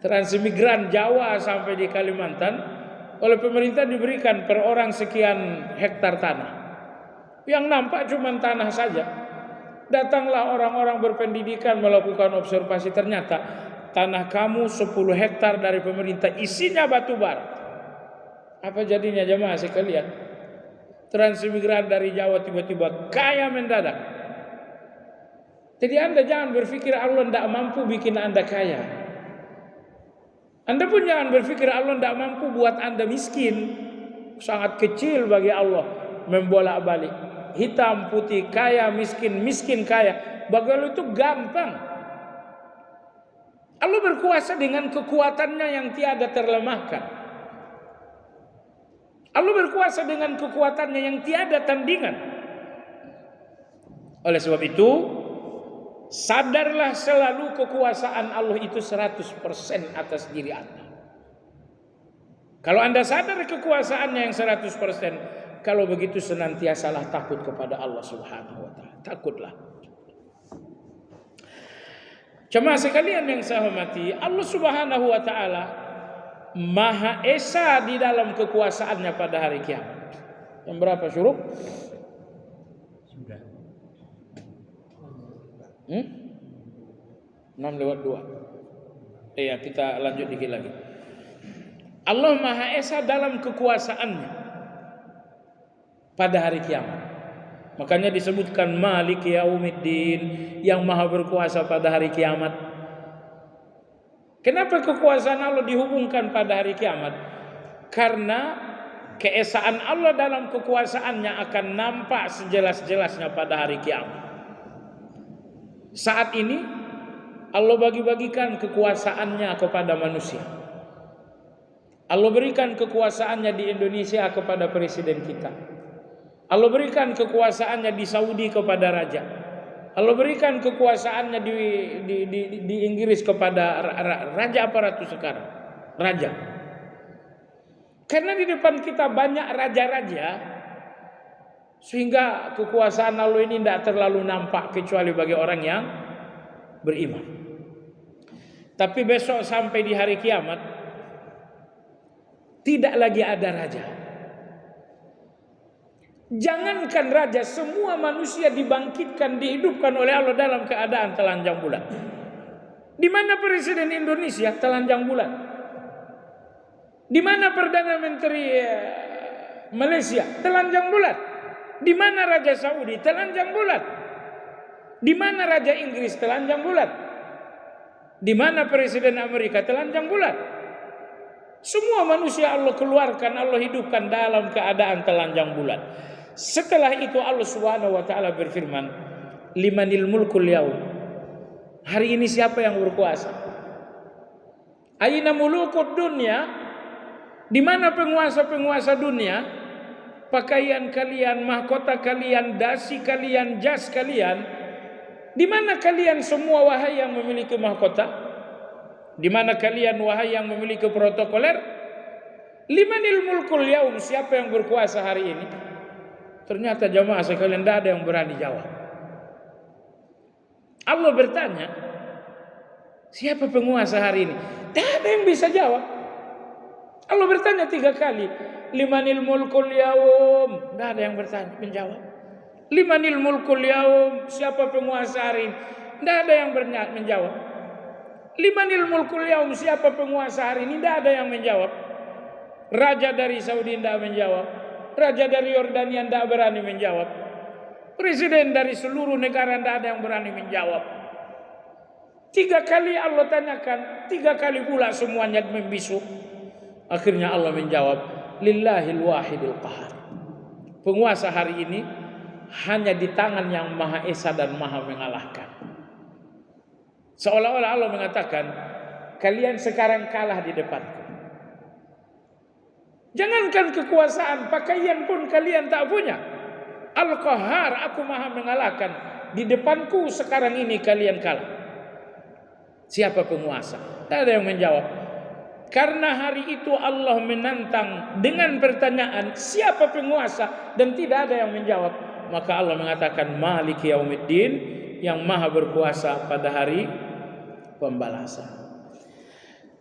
Transmigran Jawa sampai di Kalimantan oleh pemerintah diberikan per orang sekian hektar tanah. Yang nampak cuma tanah saja. Datanglah orang-orang berpendidikan melakukan observasi, ternyata tanah kamu 10 hektar dari pemerintah isinya batu bara. Apa jadinya jemaah sekalian? Transmigran dari Jawa tiba-tiba kaya mendadak. Jadi Anda jangan berpikir Allah tidak mampu bikin Anda kaya. Anda pun jangan berpikir Allah tidak mampu buat Anda miskin. Sangat kecil bagi Allah membolak-balik. Hitam putih, kaya miskin, miskin kaya. Bagi Allah itu gampang. Allah berkuasa dengan kekuatannya yang tiada terlemahkan. Allah berkuasa dengan kekuatannya yang tiada tandingan. Oleh sebab itu, sadarlah selalu kekuasaan Allah itu 100% atas diri Anda. Kalau Anda sadar kekuasaannya yang 100%, kalau begitu senantiasalah takut kepada Allah Subhanahu wa taala. Takutlah. Jemaah sekalian yang saya hormati, Allah Subhanahu wa taala Maha Esa di dalam kekuasaannya pada hari kiamat. Yang berapa syuruk? Sudah. 6:02. Iya, kita lanjut dikit lagi. Allah Maha Esa dalam kekuasaannya pada hari kiamat. Makanya disebutkan Malik Yaumiddin, yang maha berkuasa pada hari kiamat. Kenapa kekuasaan Allah dihubungkan pada hari kiamat? Karena keesaan Allah dalam kekuasaannya akan nampak sejelas-jelasnya pada hari kiamat. Saat ini Allah bagi-bagikan kekuasaannya kepada manusia. Allah berikan kekuasaannya di Indonesia kepada presiden kita. Allah berikan kekuasaannya di Saudi kepada raja. Allah berikan kekuasaannya di Inggris kepada raja apa ratu sekarang? Raja. Karena di depan kita banyak raja-raja, sehingga kekuasaan Allah ini tidak terlalu nampak kecuali bagi orang yang beriman. Tapi besok sampai di hari kiamat tidak lagi ada raja. Jangankan raja, semua manusia dibangkitkan, dihidupkan oleh Allah dalam keadaan telanjang bulat. Di mana presiden Indonesia? Telanjang bulat. Di mana perdana menteri Malaysia? Telanjang bulat. Di mana raja Saudi? Telanjang bulat. Di mana raja Inggris? Telanjang bulat. Di mana presiden Amerika? Telanjang bulat. Semua manusia Allah keluarkan, Allah hidupkan dalam keadaan telanjang bulat. Setelah itu Allah Subhanahu wa taala berfirman, limanil mulkul yaum. Hari ini siapa yang berkuasa? Aina mulukud dunya? Di mana penguasa-penguasa dunia? Pakaian kalian, mahkota kalian, dasi kalian, jas kalian. Di mana kalian semua wahai yang memiliki mahkota? Di mana kalian wahai yang memiliki protokoler? Limanil mulkul yaum, siapa yang berkuasa hari ini? Ternyata jamaah sekalian tidak ada yang berani jawab. Allah bertanya, siapa penguasa hari ini? Tidak ada yang bisa jawab. Allah bertanya 3 kali, limanil mulkul yaum, tidak ada yang bertanya menjawab. Limanil mulkul yaum, siapa penguasa hari ini? Tidak ada yang menjawab. Limanil mulkul yaum, siapa penguasa hari ini? Tidak ada yang menjawab. Raja dari Saudi tidak menjawab. Raja dari Yordania tidak berani menjawab. Presiden dari seluruh negara tidak ada yang berani menjawab. 3 kali Allah tanyakan, 3 kali pula semuanya membisu. Akhirnya Allah menjawab, lillahil wahidil qahar. Penguasa hari ini hanya di tangan yang Maha Esa dan Maha mengalahkan. Seolah-olah Allah mengatakan, kalian sekarang kalah di depanku. Jangankan kekuasaan, pakaian pun kalian tak punya. Al-Qahhar, aku Maha mengalahkan. Di depanku sekarang ini kalian kalah. Siapa penguasa? Tak ada yang menjawab. Karena hari itu Allah menantang dengan pertanyaan, siapa penguasa? Dan tidak ada yang menjawab. Maka Allah mengatakan, Maliki Yaumiddin, yang Maha berkuasa pada hari pembalasan.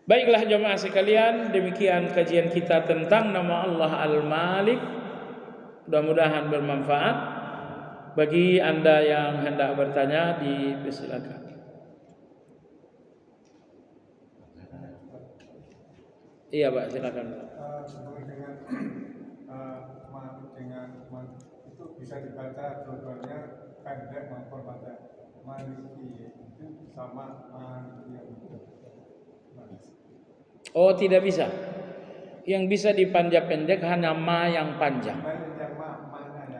Baiklah jemaah sekalian, demikian kajian kita tentang nama Allah Al-Malik. Mudah-mudahan bermanfaat. Bagi Anda yang hendak bertanya, dipersilakan. Iya Pak, silakan. Dengan itu bisa dibaca dua-duanya pendek maupun panjang. Maliki itu sama maliki. Oh, tidak bisa. Yang bisa dipanjang pendek hanya ma yang panjang.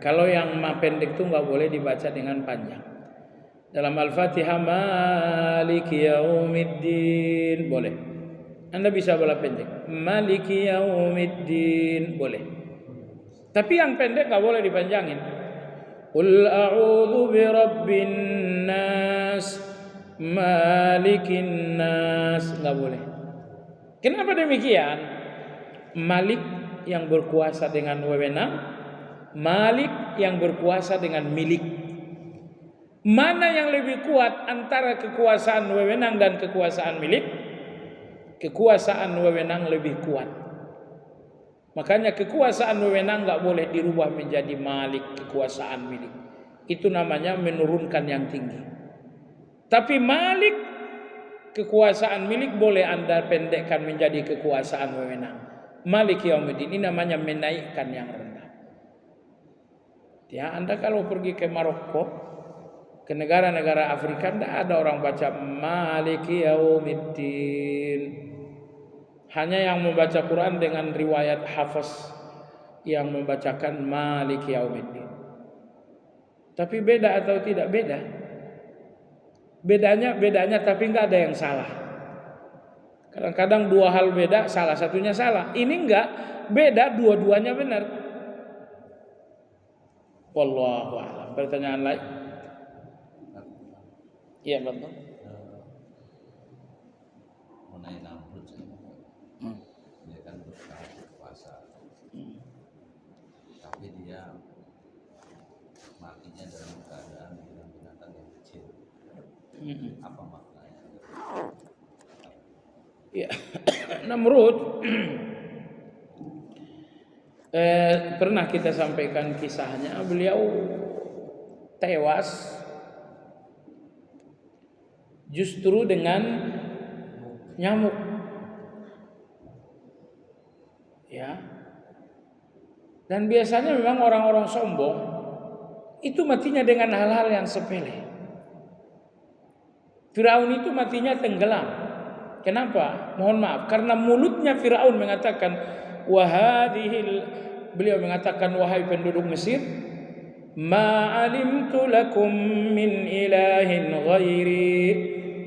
Kalau yang ma pendek itu nggak boleh dibaca dengan panjang. Dalam Al-Fatihah, Maliki Yaumiddin boleh. Anda bisa baca pendek, Maliki Yaumiddin boleh. Tapi yang pendek nggak boleh dipanjangin. Qul a'udzu birabbin nas, malikin nas, nggak boleh. Kenapa demikian? Malik yang berkuasa dengan wewenang, Malik yang berkuasa dengan milik. Mana yang lebih kuat antara kekuasaan wewenang dan kekuasaan milik? Kekuasaan wewenang lebih kuat. Makanya kekuasaan wewenang nggak boleh dirubah menjadi Malik, kekuasaan milik. Itu namanya menurunkan yang tinggi. Tapi Malik, kekuasaan milik boleh Anda pendekkan menjadi kekuasaan wewenang. Malik Yaumiddin ini namanya menaikkan yang rendah. Ya, Anda kalau pergi ke Maroko, ke negara-negara Afrika, tidak ada orang baca Malik Yaumiddin. Hanya yang membaca Quran dengan riwayat Hafiz yang membacakan Malik Yaumiddin. Tapi beda atau tidak beda? Bedanya tapi nggak ada yang salah. Kadang-kadang 2 hal beda, salah satunya salah. Ini enggak, beda, dua-duanya benar. Wallahu a'lam. Pertanyaan lain? Iya, betul. Mengenai Namrud, dia kan berkuasa, tapi dia matinya dalam keadaan dengan binatang yang kecil. Apa maknanya? Ya, Namrud pernah kita sampaikan kisahnya. Beliau tewas justru dengan nyamuk. Ya. Dan biasanya memang orang-orang sombong itu matinya dengan hal-hal yang sepele. Firaun itu matinya tenggelam. Kenapa? Mohon maaf, karena mulutnya Firaun mengatakan beliau mengatakan, wahai penduduk Mesir, ma alimtu lakum min ilahin ghairi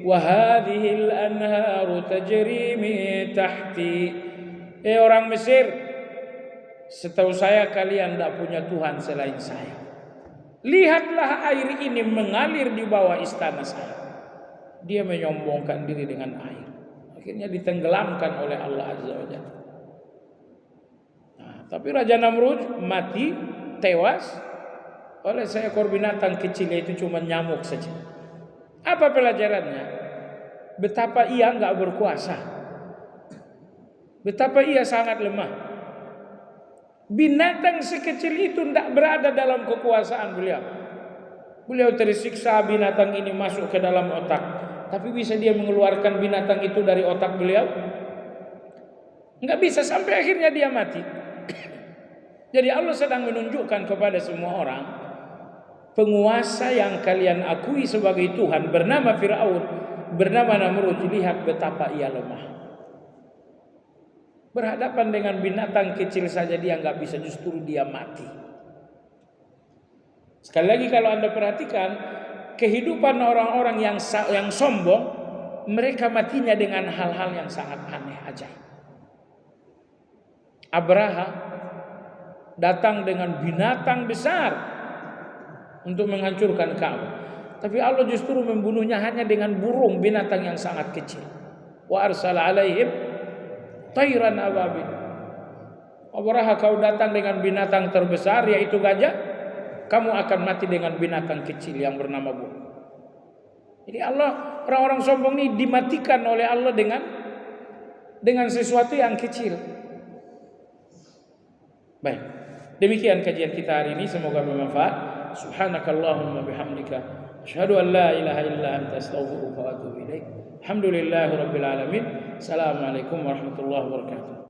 wa hadhil anharu tajri min tahti. Orang Mesir, setahu saya kalian tidak punya Tuhan selain saya. Lihatlah air ini mengalir di bawah istana saya. Dia menyombongkan diri dengan air. Akhirnya ditenggelamkan oleh Allah Azza wa Jalla. Nah, tapi Raja Namrud mati, tewas oleh seekor binatang kecil, yaitu cuma nyamuk saja. Apa pelajarannya? Betapa ia enggak berkuasa. Betapa ia sangat lemah. Binatang sekecil itu tidak berada dalam kekuasaan beliau. Beliau tersiksa, binatang ini masuk ke dalam otak. Tapi bisa dia mengeluarkan binatang itu dari otak beliau? Enggak bisa, sampai akhirnya dia mati. Jadi Allah sedang menunjukkan kepada semua orang, penguasa yang kalian akui sebagai Tuhan bernama Firaun, bernama Namrud, lihat betapa ia lemah. Berhadapan dengan binatang kecil saja dia enggak bisa, justru dia mati. Sekali lagi kalau Anda perhatikan kehidupan orang-orang yang sombong, mereka matinya dengan hal-hal yang sangat aneh aja. Abraha datang dengan binatang besar untuk menghancurkan Ka'bah, tapi Allah justru membunuhnya hanya dengan burung, binatang yang sangat kecil. Wa arsala alaihim tayran ababil. Abraha, kau datang dengan binatang terbesar yaitu gajah, kamu akan mati dengan binatang kecil yang bernama burung. Jadi Allah, orang-orang sombong ini dimatikan oleh Allah dengan sesuatu yang kecil. Baik, demikian kajian kita hari ini, semoga bermanfaat. Subhanakallahumma bihamdika asyhadu an la ilaha illa anta astaghfiruka wa atubu ilaik. Alhamdulillahirabbil alamin. Assalamualaikum warahmatullahi wabarakatuh.